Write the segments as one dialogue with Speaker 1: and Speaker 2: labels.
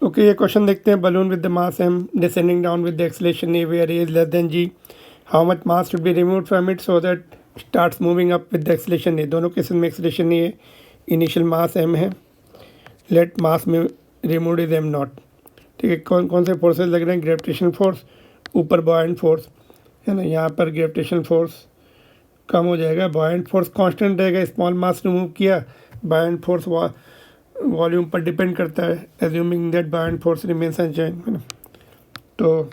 Speaker 1: Okay, ये question देखते हैं। Balloon with the mass m descending down with the acceleration a where a is less than g, how much mass should be removed from it so that starts moving up with the acceleration a। दोनों cases में acceleration a है, initial mass m है, late मास में remove is m not. ठीक है, कौन कौन से फोर्सेस लग रहे हैं? ग्रेविटेशनल फोर्स, ऊपर बॉयंट फोर्स है ना। यहाँ पर ग्रेविटेशनल फोर्स कम हो जाएगा, बॉयंट फोर्स कांस्टेंट रहेगा। स्मॉल मास रिमूव किया, बॉयंट फोर्स वॉल्यूम पर डिपेंड करता है, assuming that buoyant force remains unchanged है ना। तो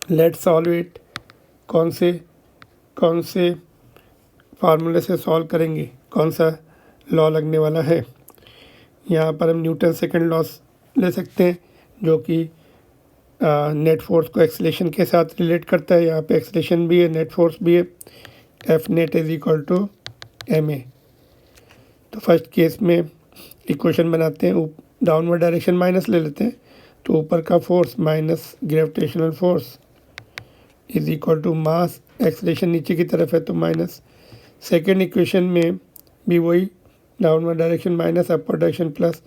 Speaker 1: लेट्स सॉल्व इट। कौन से फार्मूले से सॉल्व करेंगे, कौन सा लॉ लगने वाला है? यहाँ पर हम न्यूटन सेकंड लॉ ले सकते हैं जो कि नेट फोर्स को एक्सेलेरेशन के साथ रिलेट करता है। यहाँ पे एक्सेलेरेशन भी है, नेट फोर्स भी है। F net is equal to M A. तो फर्स्ट केस में इक्वेशन बनाते हैं, डाउनवर्ड डायरेक्शन माइनस ले लेते हैं, तो ऊपर का force minus gravitational force is equal to mass, acceleration नीचे की तरफ है तो माइनस। सेकेंड इक्वेशन में भी वही downward direction minus, upper direction plus,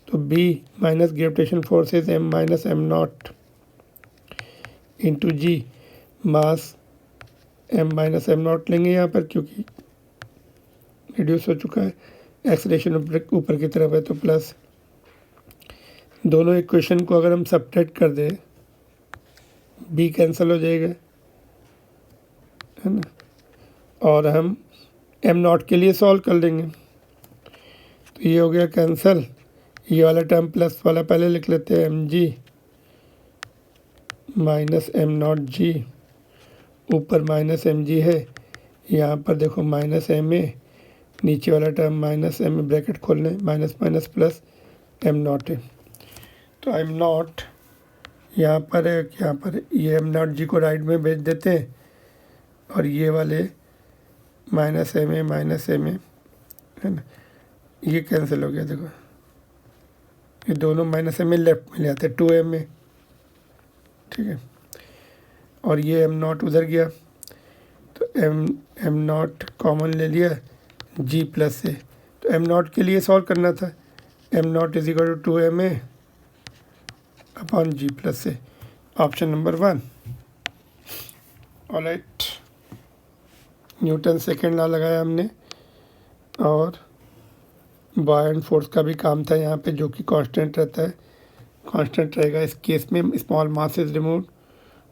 Speaker 1: तो B minus gravitational force is M minus M naught into G, mass M minus M naught लेंगे यहाँ पर क्योंकि रिड्यूस हो चुका है, एक्सेलरेशन ऊपर की तरफ है तो प्लस। दोनों इक्वेशन को अगर हम सब्ट्रैक्ट कर दें, बी कैंसिल हो जाएगा है ना, और हम एम नॉट के लिए सॉल्व कर लेंगे। तो ये हो गया कैंसिल, ये वाला टर्म प्लस वाला पहले लिख लेते हैं, M G minus M naught G, ऊपर माइनस एम जी है, यहाँ पर देखो माइनस एम ए, नीचे वाला टर्म माइनस एम, ब्रैकेट खोलने, minus minus plus am not है। तो एम नॉट यहाँ पर है, यहाँ पर ये एम नॉट जी को राइट में भेज देते हैं और ये वाले माइनस एम ए है ना, ये कैंसिल हो गया। देखो ये दोनों माइनस एम ए लेफ्ट में ले आते हैं, टू एम ए। ठीक है, और ये एम नॉट उधर गया तो एम नॉट कॉमन ले लिया जी प्लस से। तो एम नॉट के लिए सॉल्व करना था, M naught is equal to M A upon G plus से, option number 1। Alright, Newton second law लगाया हमने और बॉयंट फोर्स का भी काम था यहाँ पे, जो कि कांस्टेंट रहता है, कांस्टेंट रहेगा इस केस में। स्मॉल मास इज रिमूव्ड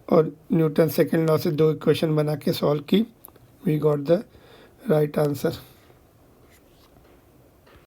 Speaker 1: और न्यूटन सेकेंड लॉ से दो इक्वेशन बना के सॉल्व की, we got the right answer.